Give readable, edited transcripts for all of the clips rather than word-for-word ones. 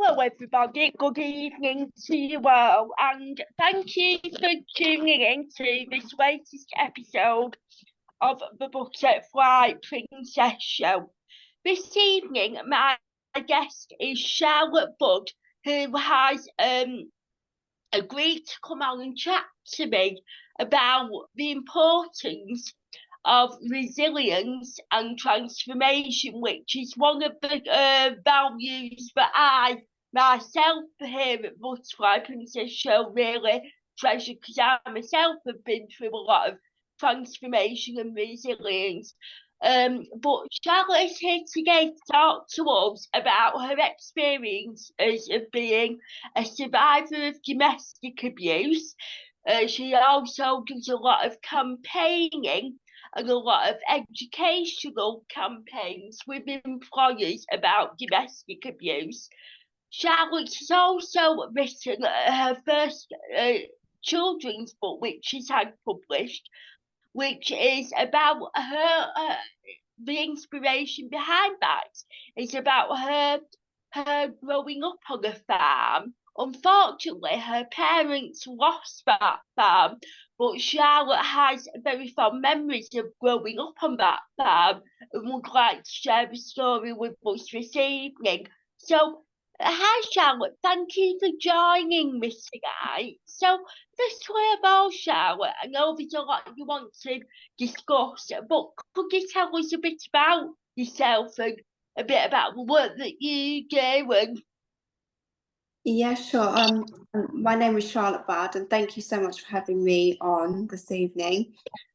Hello everybody, good evening to you all, and thank you for tuning in to this latest episode of the Butterfly Princess Show. This evening my guest is Charlotte Budd, who has agreed to come on and chat to me about the importance of resilience and transformation, which is one of the values that I myself here at Butterfly Princess Show really treasure, because I myself have been through a lot of transformation and resilience. But Charlotte is here today to talk to us about her experiences of being a survivor of domestic abuse. She also does a lot of campaigning and a lot of educational campaigns with employers about domestic abuse. Charlotte has also written her first children's book, which she's had published, which is about her. The inspiration behind that is about her growing up on a farm. Unfortunately, her parents lost that farm, but Charlotte has very fond memories of growing up on that farm and would like to share the story with us this evening. So, hi Charlotte, thank you for joining me tonight. So, firstly of all, Charlotte, I know there's a lot you want to discuss, but could you tell us a bit about yourself and a bit about the work that you do? And Yeah, sure. My name is Charlotte Budd, and thank you so much for having me on this evening.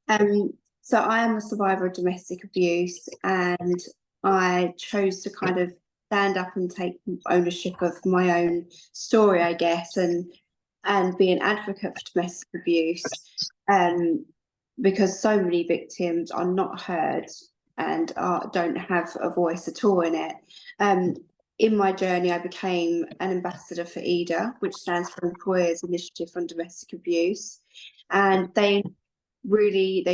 So I am a survivor of domestic abuse, and I chose to kind of stand up and take ownership of my own story, I guess, and be an advocate for domestic abuse, because so many victims are not heard and don't have a voice at all in it. In my journey, I became an ambassador for EDA, which stands for Employers Initiative on Domestic Abuse. And they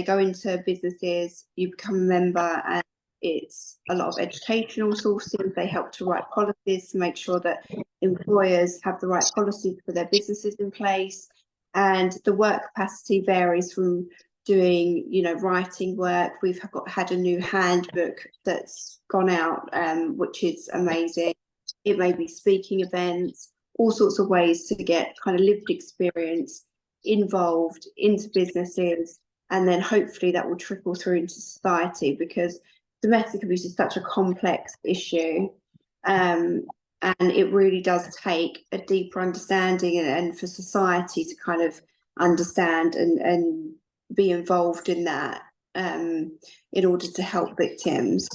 go into businesses, you become a member, and it's a lot of educational sources. They help to write policies to make sure that employers have the right policies for their businesses in place. And the work capacity varies from doing, writing work. We've had a new handbook that's gone out, which is amazing. It may be speaking events, all sorts of ways to get kind of lived experience involved into businesses, and then hopefully that will trickle through into society, because domestic abuse is such a complex issue, and it really does take a deeper understanding and for society to kind of understand and be involved in that, in order to help victims.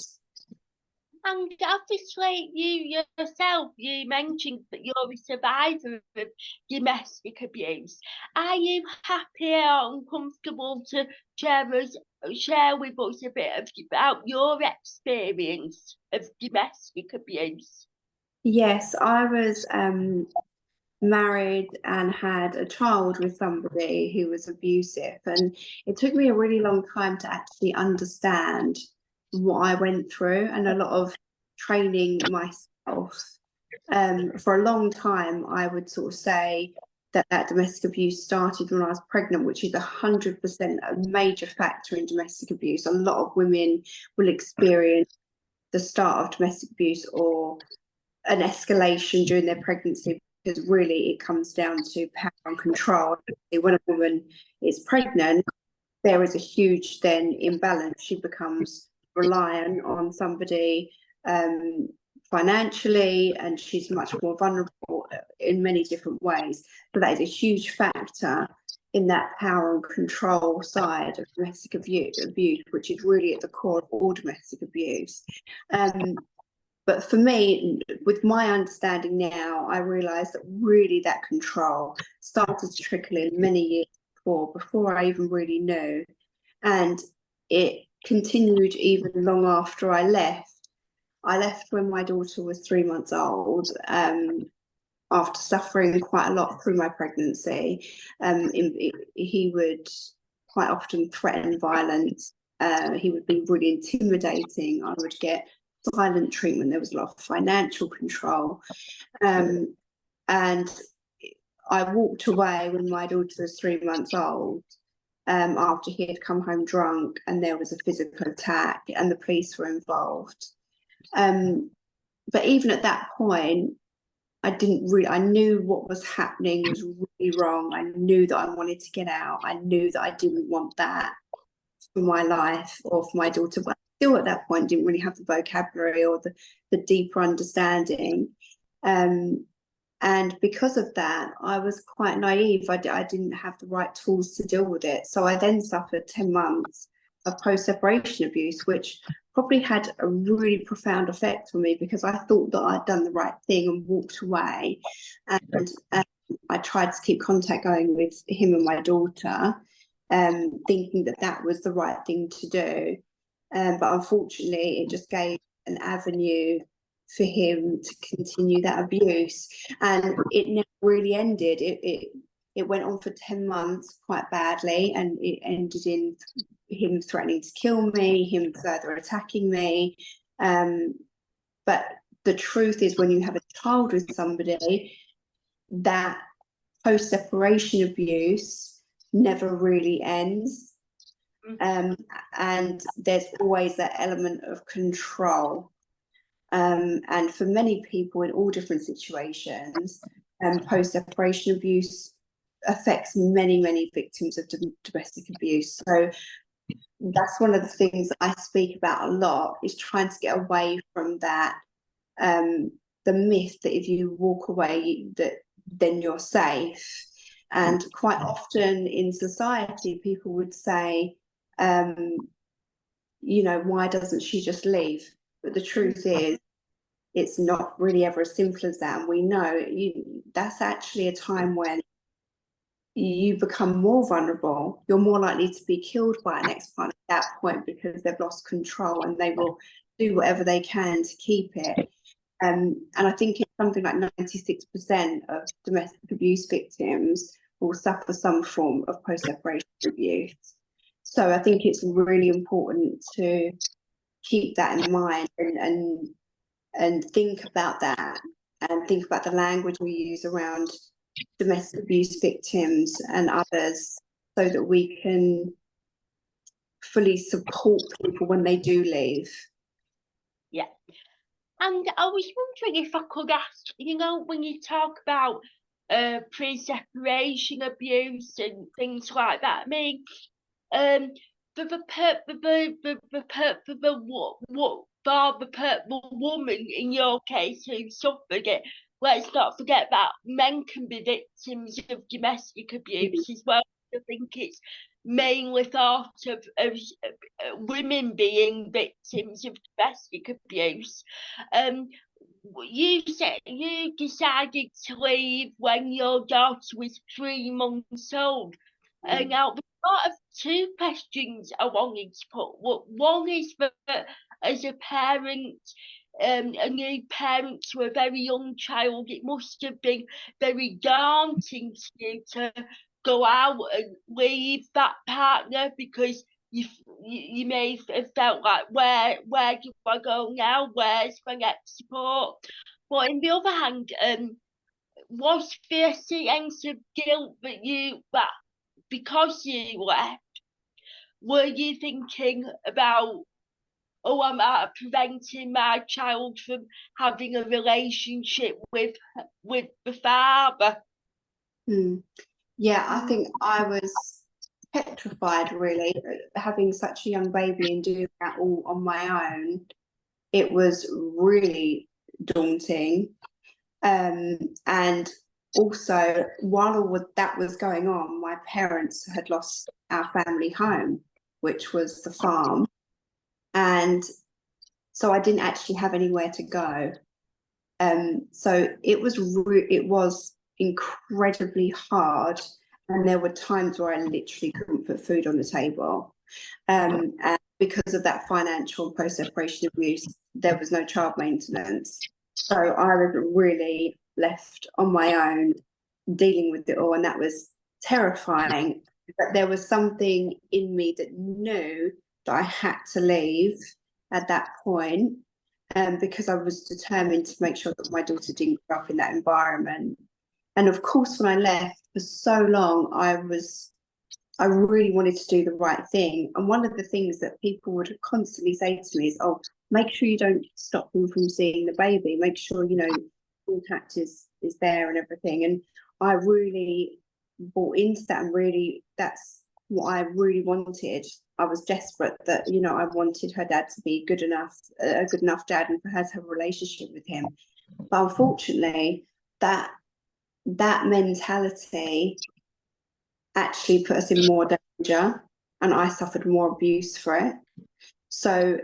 And obviously, you yourself, you mentioned that you're a survivor of domestic abuse. Are you happy or comfortable to share with us a bit about your experience of domestic abuse? Yes, I was married and had a child with somebody who was abusive, and it took me a really long time to actually understand what I went through, and a lot of training myself. For a long time, I would sort of say that domestic abuse started when I was pregnant, which is 100% a major factor in domestic abuse. A lot of women will experience the start of domestic abuse or an escalation during their pregnancy, because really it comes down to power and control. When a woman is pregnant, there is a huge then imbalance. She becomes reliant on somebody financially, and she's much more vulnerable in many different ways. So that is a huge factor in that power and control side of domestic abuse, which is really at the core of all domestic abuse. But for me, with my understanding now, I realise that really that control started to trickle in many years before I even really knew. And it continued even long after I left. I left when my daughter was 3 months old, after suffering quite a lot through my pregnancy. He would quite often threaten violence. He would be really intimidating. I would get silent treatment. There was a lot of financial control. And I walked away when my daughter was 3 months old, after he had come home drunk, and there was a physical attack and the police were involved. But even at that point, I knew what was happening was really wrong. I knew that I wanted to get out. I knew that I didn't want that for my life or for my daughter, but still at that point didn't really have the vocabulary or the deeper understanding. And because of that, I was quite naive. I didn't have the right tools to deal with it. So I then suffered 10 months of post-separation abuse, which probably had a really profound effect on me, because I thought that I'd done the right thing and walked away. And I tried to keep contact going with him and my daughter, thinking that that was the right thing to do. But unfortunately, it just gave an avenue for him to continue that abuse, and it never really ended. It went on for 10 months quite badly, and it ended in him threatening to kill me, him further attacking me. But the truth is, when you have a child with somebody, that post-separation abuse never really ends. And there's always that element of control. And for many people in all different situations, post-separation abuse affects many, many victims of domestic abuse. So that's one of the things that I speak about a lot, is trying to get away from that, the myth that if you walk away, that then you're safe. And quite often in society, people would say, you know, why doesn't she just leave? But the truth is, it's not really ever as simple as that. And we know that's actually a time when you become more vulnerable. You're more likely to be killed by an ex-partner at that point, because they've lost control and they will do whatever they can to keep it. And I think it's something like 96% of domestic abuse victims will suffer some form of post-separation abuse. So I think it's really important to keep that in mind, and think about that, and think about the language we use around domestic abuse victims and others, so that we can fully support people when they do leave. Yeah. And I was wondering if I could ask, you know, when you talk about pre-separation abuse and things like that, I mean, for the woman in your case who suffered it, let's not forget that men can be victims of domestic abuse as well. I think it's mainly thought of women being victims of domestic abuse. You said you decided to leave when your daughter was 3 months old. Now, I have 2 questions I wanted to put. One is for, as a parent, a new parent to a very young child, it must have been very daunting to you to go out and leave that partner, because you may have felt like, where do I go now? Where's my next support? But on the other hand, was there a sense of guilt that because you left, were you thinking about, oh, am I preventing my child from having a relationship with the father? Yeah, I think I was petrified, really, having such a young baby and doing that all on my own. It was really daunting. And also, while all that was going on, my parents had lost our family home, which was the farm. And so I didn't actually have anywhere to go. So it was incredibly hard. And there were times where I literally couldn't put food on the table. And because of that financial post-separation abuse, there was no child maintenance. So I was really left on my own dealing with it all, and that was terrifying. But there was something in me that knew that I had to leave at that point. because I was determined to make sure that my daughter didn't grow up in that environment. And of course, when I left, for so long, I really wanted to do the right thing. And one of the things that people would constantly say to me is, oh, make sure you don't stop them from seeing the baby. Make sure, you know, contact is there and everything. And I really bought into that, and really, that's what I really wanted. I was desperate that, you know, I wanted her dad to be good enough, a good enough dad, and for her to have a relationship with him. But unfortunately, that mentality actually put us in more danger, and I suffered more abuse for it. So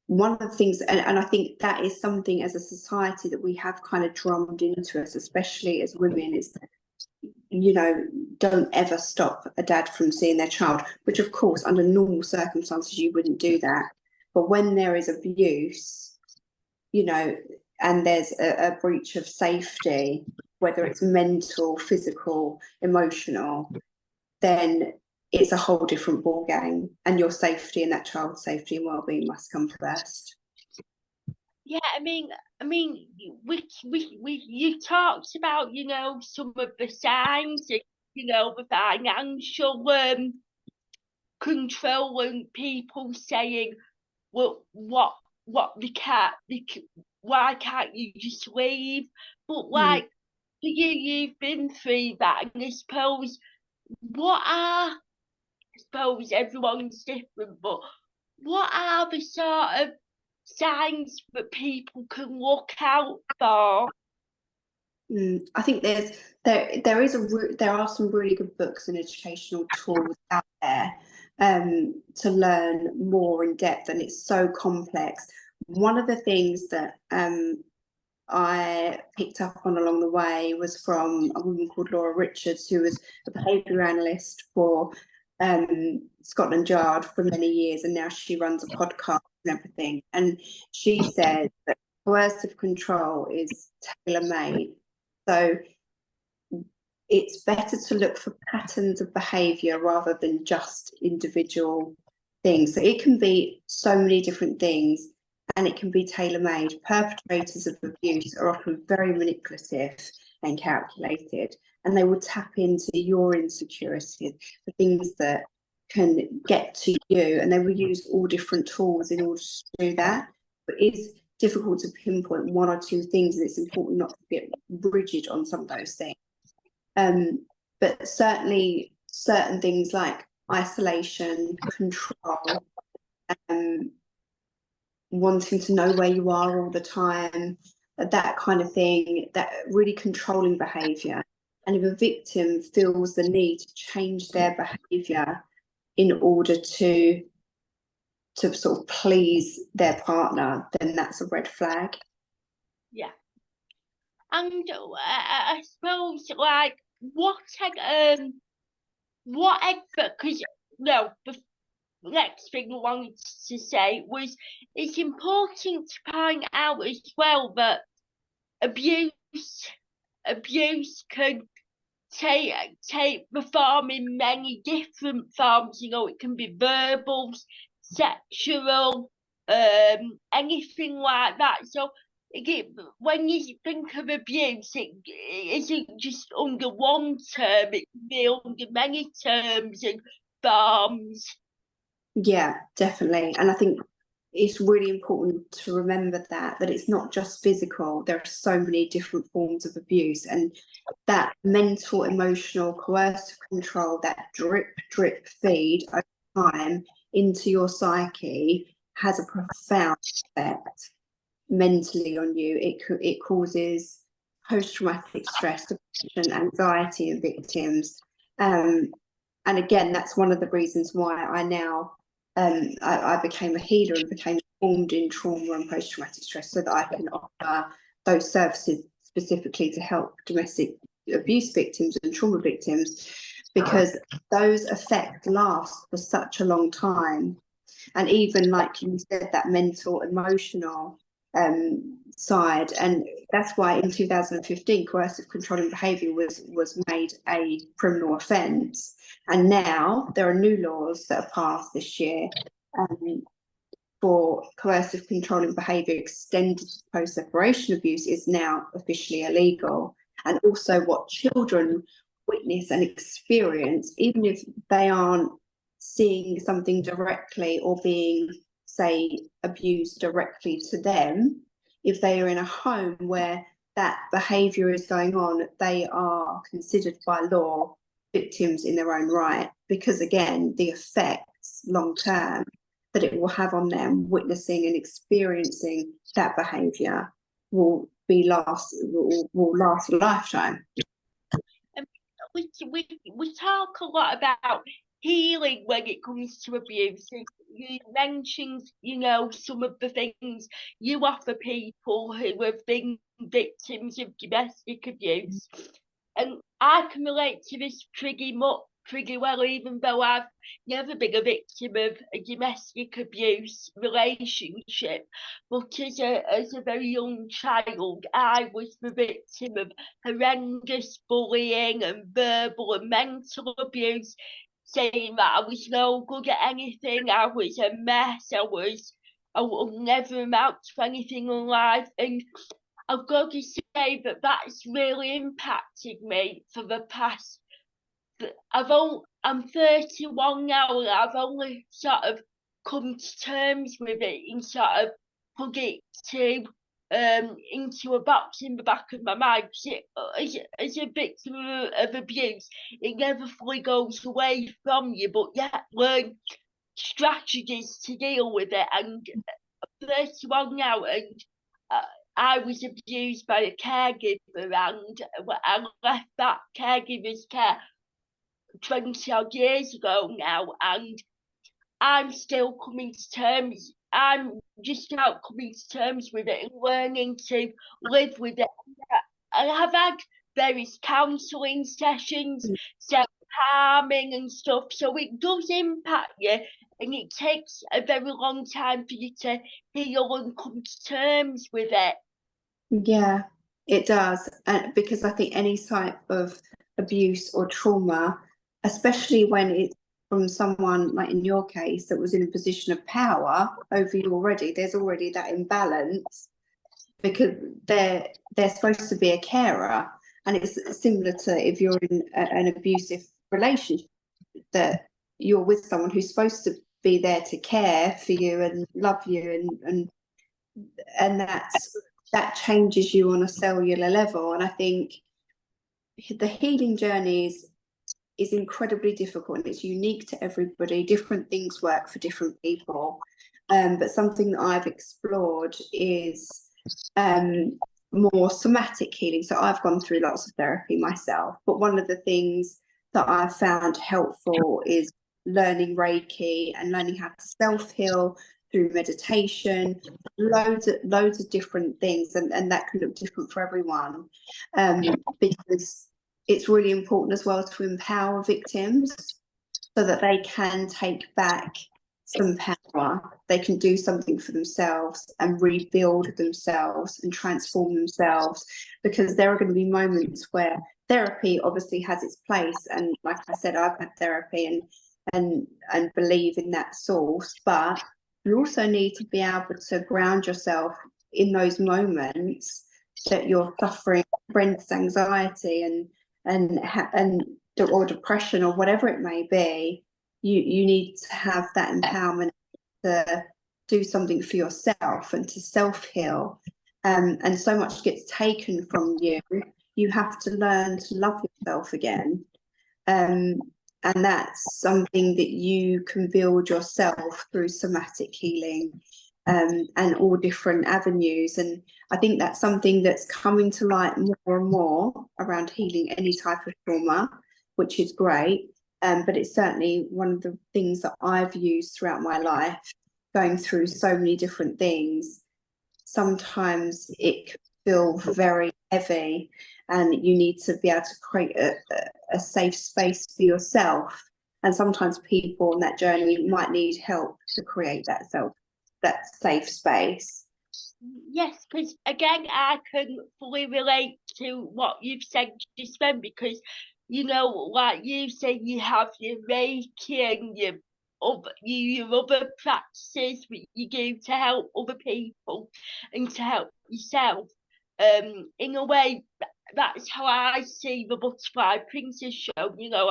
one of the things, and I think that is something as a society that we have kind of drummed into us, especially as women, is that, you know, don't ever stop a dad from seeing their child, which of course under normal circumstances you wouldn't do that. But when there is abuse, you know, and there's a breach of safety, whether it's mental, physical, emotional, then it's a whole different ball game, and your safety and that child's safety and well-being must come first. Yeah, I mean, you talked about, you know, some of the signs, and, you know, the financial control, and people saying, well, why can't you just leave? But like, you've been through that, and I suppose I suppose everyone's different, but what are the sort of signs that people can look out for? I think there are some really good books and educational tools out there to learn more in depth, and it's so complex. One of the things that I picked up on along the way was from a woman called Laura Richards, who was a behaviour analyst for Scotland Yard for many years, and now she runs a podcast and everything. And she said that coercive control is tailor-made. So it's better to look for patterns of behaviour rather than just individual things. So it can be so many different things, and it can be tailor-made. Perpetrators of abuse are often very manipulative and calculated, and they will tap into your insecurities, the things that can get to you, and they will use all different tools in order to do that. But it's difficult to pinpoint one or two things, and it's important not to get rigid on some of those things. But certainly certain things like isolation, control, wanting to know where you are all the time, that kind of thing, that really controlling behaviour. And if a victim feels the need to change their behaviour in order to sort of please their partner, then that's a red flag. Yeah. And I suppose, like, because no, the next thing I wanted to say was, it's important to point out as well that abuse can take the form in many different forms. You know, it can be verbal, sexual, anything like that. So when you think of abuse, it isn't just under one term, it can be under many terms and forms. Yeah, definitely. And I think it's really important to remember that it's not just physical. There are so many different forms of abuse, and that mental, emotional, coercive control, that drip feed over time into your psyche, has a profound effect mentally on you. It causes post-traumatic stress, depression, anxiety in victims. And again, that's one of the reasons why I now I became a healer and became informed in trauma and post-traumatic stress, so that I can offer those services specifically to help domestic abuse victims and trauma victims, because those effects last for such a long time. And even, like you said, that mental, emotional side, and that's why in 2015 coercive controlling behaviour was made a criminal offence. And now there are new laws that are passed this year for coercive controlling behaviour extended to post-separation abuse is now officially illegal. And also what children witness and experience, even if they aren't seeing something directly or being, say, abused directly to them, if they are in a home where that behaviour is going on, they are considered by law victims in their own right, because again, the effects long term that it will have on them witnessing and experiencing that behaviour will last a lifetime. We talk a lot about healing when it comes to abuse. You mentioned, some of the things you offer people who have been victims of domestic abuse. And I can relate to this pretty well, even though I've never been a victim of a domestic abuse relationship. But as a very young child, I was the victim of horrendous bullying and verbal and mental abuse, saying that I was no good at anything, I was a mess, I will never amount to anything in life. And I've got to say that that's really impacted me for the past. I'm 31 now, and I've only sort of come to terms with it and sort of put it into a box in the back of my mind. As a victim of abuse, it never fully goes away from you, but yet learn strategies to deal with it. And I'm 31 now, and I was abused by a caregiver, and I left that caregiver's care 20 odd years ago now, and I'm still coming to terms. I'm just out coming to terms with it and learning to live with it. I have had various counselling sessions, self-harming and stuff, so it does impact you, and it takes a very long time for you to heal and come to terms with it. Yeah, it does. And because I think any type of abuse or trauma, especially when it's from someone, like in your case, that was in a position of power over you already, there's already that imbalance, because they're supposed to be a carer. And it's similar to if you're in an abusive relationship, that you're with someone who's supposed to be there to care for you and love you, and that changes you on a cellular level. And I think the healing journey is incredibly difficult, and it's unique to everybody. Different things work for different people. But something that I've explored is more somatic healing. So I've gone through lots of therapy myself, but one of the things that I've found helpful is learning Reiki and learning how to self-heal through meditation, loads of different things, and that can look different for everyone, because it's really important as well to empower victims so that they can take back some power. They can do something for themselves and rebuild themselves and transform themselves, because there are going to be moments where therapy obviously has its place, and like I said, I've had therapy and believe in that source, but you also need to be able to ground yourself in those moments that you're suffering horrendous anxiety or depression or whatever it may be. You need to have that empowerment to do something for yourself and to self-heal, and so much gets taken from you. You have to learn to love yourself again, and that's something that you can build yourself through somatic healing, and all different avenues. And I think that's something that's coming to light more and more around healing any type of trauma, which is great. But it's certainly one of the things that I've used throughout my life, going through so many different things. Sometimes it can feel very heavy, and you need to be able to create a safe space for yourself. And sometimes people on that journey might need help to create that safe space. Yes, because again, I can fully relate to what you've said just then, because like you say, you have your Reiki and your your other practices that you do to help other people and to help yourself. In a way, that's how I see the Butterfly Princess show. You know,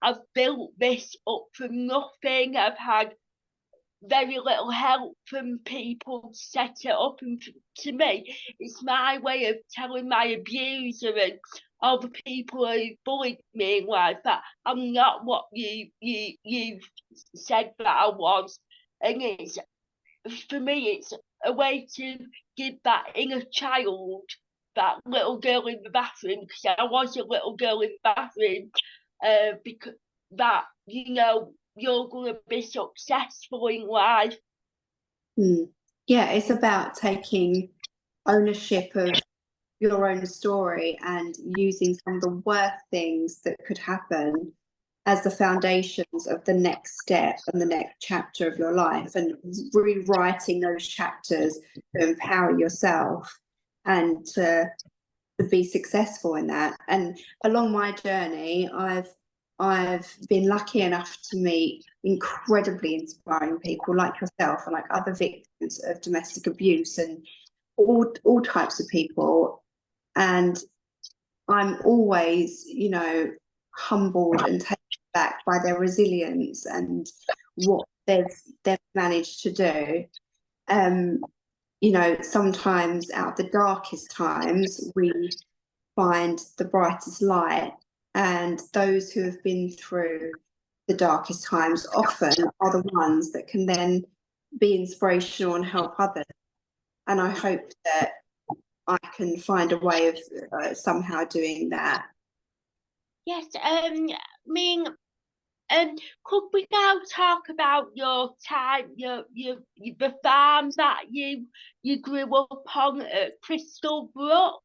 I've built this up from nothing. I've had very little help from people to set it up, and to me, it's my way of telling my abuser and all the people who bullied me in life that I'm not what you've said that I was. And it's, for me, it's a way to give that inner child, that little girl in the bathroom, because I was a little girl in the bathroom, because that, you know, you're going to be successful in life. Yeah, it's about taking ownership of your own story and using some of the worst things that could happen as the foundations of the next step and the next chapter of your life, and rewriting those chapters to empower yourself and to be successful in that. And along my journey, I've been lucky enough to meet incredibly inspiring people like yourself and like other victims of domestic abuse and all types of people. And I'm always, you know, humbled and taken back by their resilience and what they've managed to do. You know, sometimes out of the darkest times, we find the brightest light. And those who have been through the darkest times often are the ones that can then be inspirational and help others. And I hope that I can find a way of somehow doing that. Yes, could we now talk about your time, the farm that you grew up on at Crystal Brook?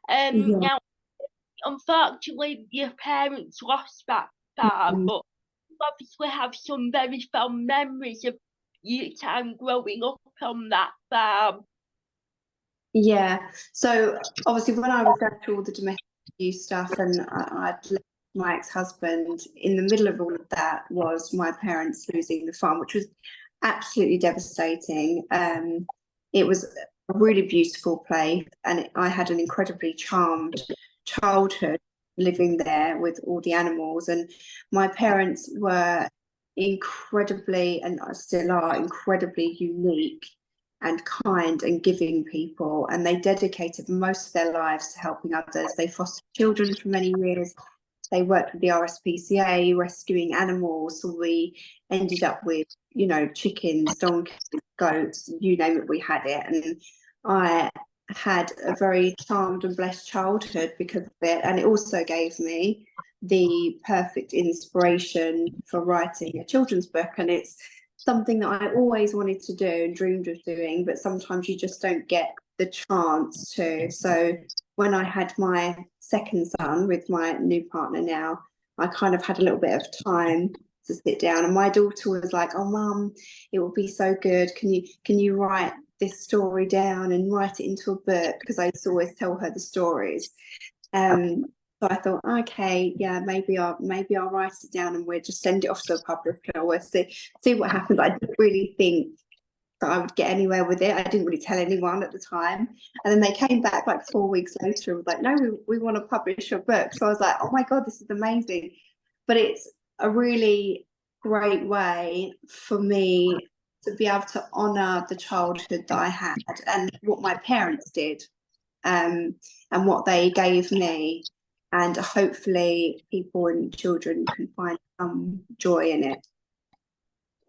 Yeah. Now, unfortunately, your parents lost that farm, but you obviously have some very fond memories of your time growing up on that farm. Yeah. So obviously, when I was going through all the domestic abuse stuff, and I'd left my ex-husband, in the middle of all of that was my parents losing the farm, which was absolutely devastating. It was a really beautiful place, and I had an incredibly charmed childhood living there with all the animals. And my parents were incredibly, and still are, incredibly unique and kind and giving people, and they dedicated most of their lives to helping others. They fostered children for many years. They worked with the RSPCA rescuing animals, so we ended up with, you know, chickens, donkeys, goats, you name it, we had it. And I had a very charmed and blessed childhood because of it, and it also gave me the perfect inspiration for writing a children's book. And it's something that I always wanted to do and dreamed of doing, but sometimes you just don't get the chance to. So when I had my second son with my new partner now, I kind of had a little bit of time to sit down, and my daughter was like, "Oh, Mum, it would be so good. Can you write this story down and write it into a book?" Because I used to always tell her the stories. So I thought, okay, yeah, maybe I'll write it down and we'll just send it off to a publisher. We'll see what happens. I didn't really think that I would get anywhere with it. I didn't really tell anyone at the time. And then they came back like 4 weeks later and was like, "No, we want to publish your book." So I was like, "Oh my God, this is amazing." But it's a really great way for me to be able to honour the childhood that I had and what my parents did, and what they gave me. And hopefully people and children can find some joy in it.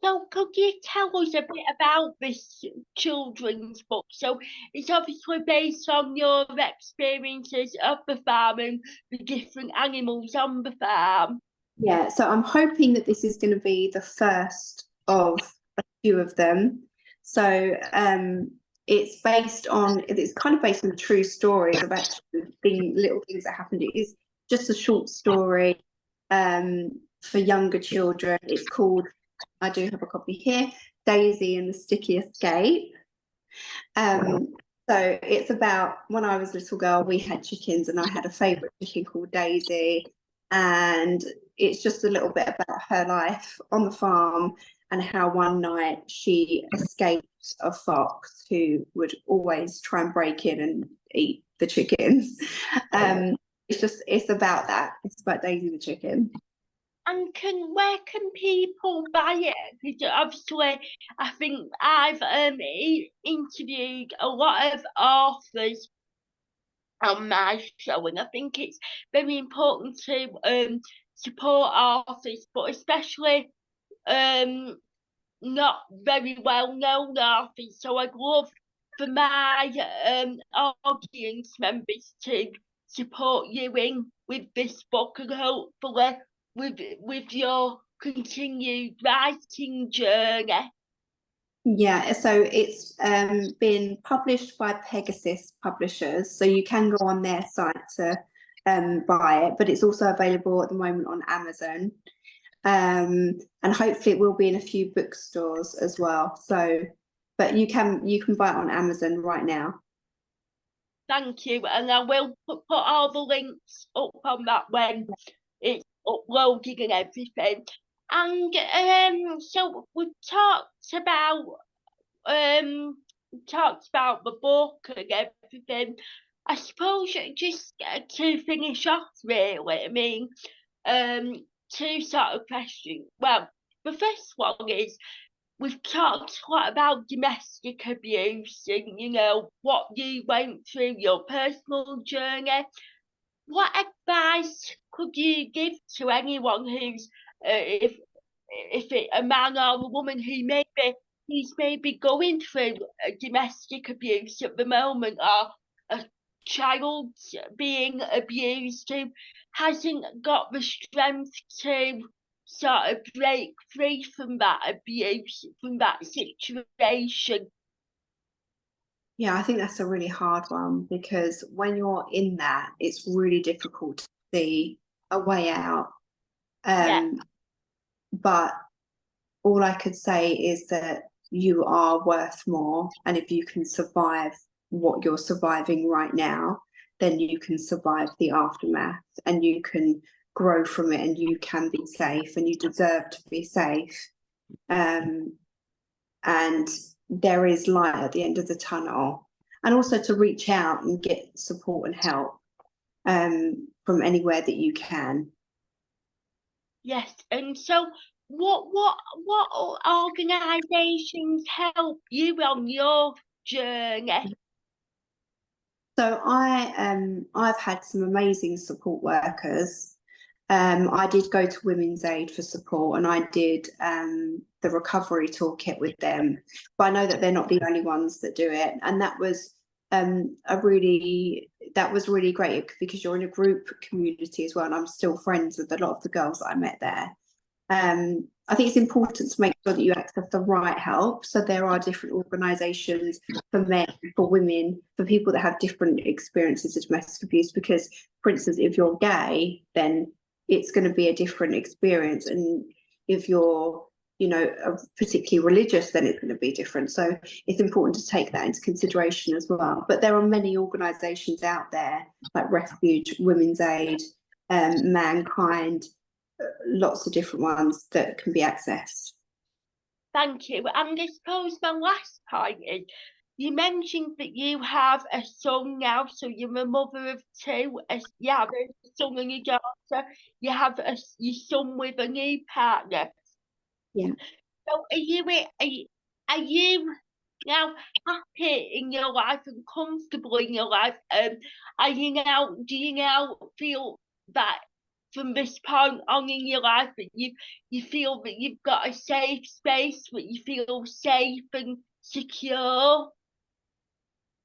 So could you tell us a bit about this children's book? So it's obviously based on your experiences of the farm and the different animals on the farm. Yeah, so I'm hoping that this is going to be the first of a few of them. So it's kind of based on true stories of actually little things that happened. It is just a short story for younger children. It's called, I do have a copy here, Daisy and the Sticky Escape. So it's about when I was a little girl, we had chickens, and I had a favourite chicken called Daisy. And it's just a little bit about her life on the farm and how one night she escaped a fox who would always try and break in and eat the chickens. It's about that. It's about Daisy the chicken. And where can people buy it? Because obviously, I think I've interviewed a lot of authors on my show, and I think it's very important to support authors, but especially not very well known authors. So I'd love for my audience members to support you with this book, and hopefully with your continued writing journey. Yeah, so it's been published by Pegasus Publishers, so you can go on their site to buy it, but it's also available at the moment on Amazon. And hopefully it will be in a few bookstores as well. So, but you can buy it on Amazon right now. Thank you, and I will put all the links up on that when it's uploading and everything. And so we've talked about the book and everything. I suppose just to finish off, really, I mean, two sort of questions. Well, the first one is, we've talked a lot about domestic abuse and, you know, what you went through, your personal journey. What advice could you give to anyone who's, if a man or a woman who's maybe going through domestic abuse at the moment, or a child being abused who hasn't got the strength to sort of break free from that abuse, from that situation? Yeah, I think that's a really hard one, because when you're in that, it's really difficult to see a way out. But all I could say is that you are worth more, and if you can survive what you're surviving right now, then you can survive the aftermath, and you can grow from it, and you can be safe, and you deserve to be safe. And there is light at the end of the tunnel, and also to reach out and get support and help from anywhere that you can. Yes, and so what organisations help you on your journey? So I've had some amazing support workers. I did go to Women's Aid for support, and I did the recovery toolkit with them. But I know that they're not the only ones that do it, and that was really great, because you're in a group community as well, and I'm still friends with a lot of the girls that I met there. I think it's important to make sure that you access the right help. So there are different organisations for men, for women, for people that have different experiences of domestic abuse, because, for instance, if you're gay, then it's going to be a different experience, and if you're, you know, particularly religious, then it's going to be different. So it's important to take that into consideration as well. But there are many organisations out there, like Refuge, Women's Aid, Mankind, lots of different ones that can be accessed. Thank you. And I suppose my last point is, you mentioned that you have a son now, so you're a mother of two. You have a son and a daughter. You have your son with a new partner. Yeah. So are you now happy in your life and comfortable in your life? Do you now feel that from this point on in your life that you feel that you've got a safe space, that you feel safe and secure?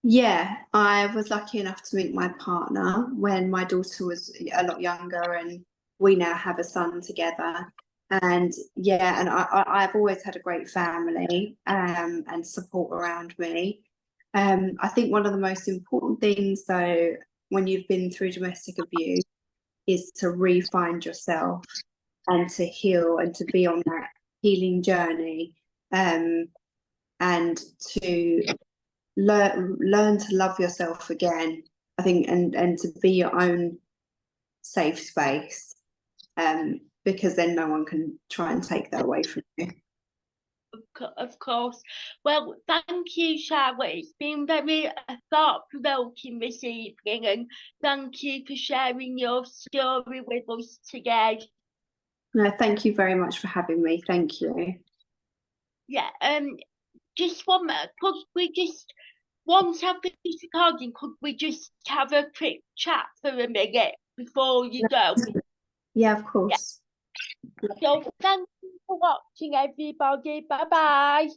Yeah, I was lucky enough to meet my partner when my daughter was a lot younger, and we now have a son together. And yeah, and I've always had a great family and support around me. I think one of the most important things, though, when you've been through domestic abuse, is to re-find yourself and to heal and to be on that healing journey, and to learn to love yourself again, I think, and to be your own safe space. because then no one can try and take that away from you. Of course. Well, thank you, Charlotte. It's been very thought-provoking this evening, and thank you for sharing your story with us today. No, thank you very much for having me. Thank you. Yeah, just one minute. Could we just, once I've finished recording, could we just have a quick chat for a minute before you go? Yeah, of course. So thank you for watching, everybody. Bye-bye.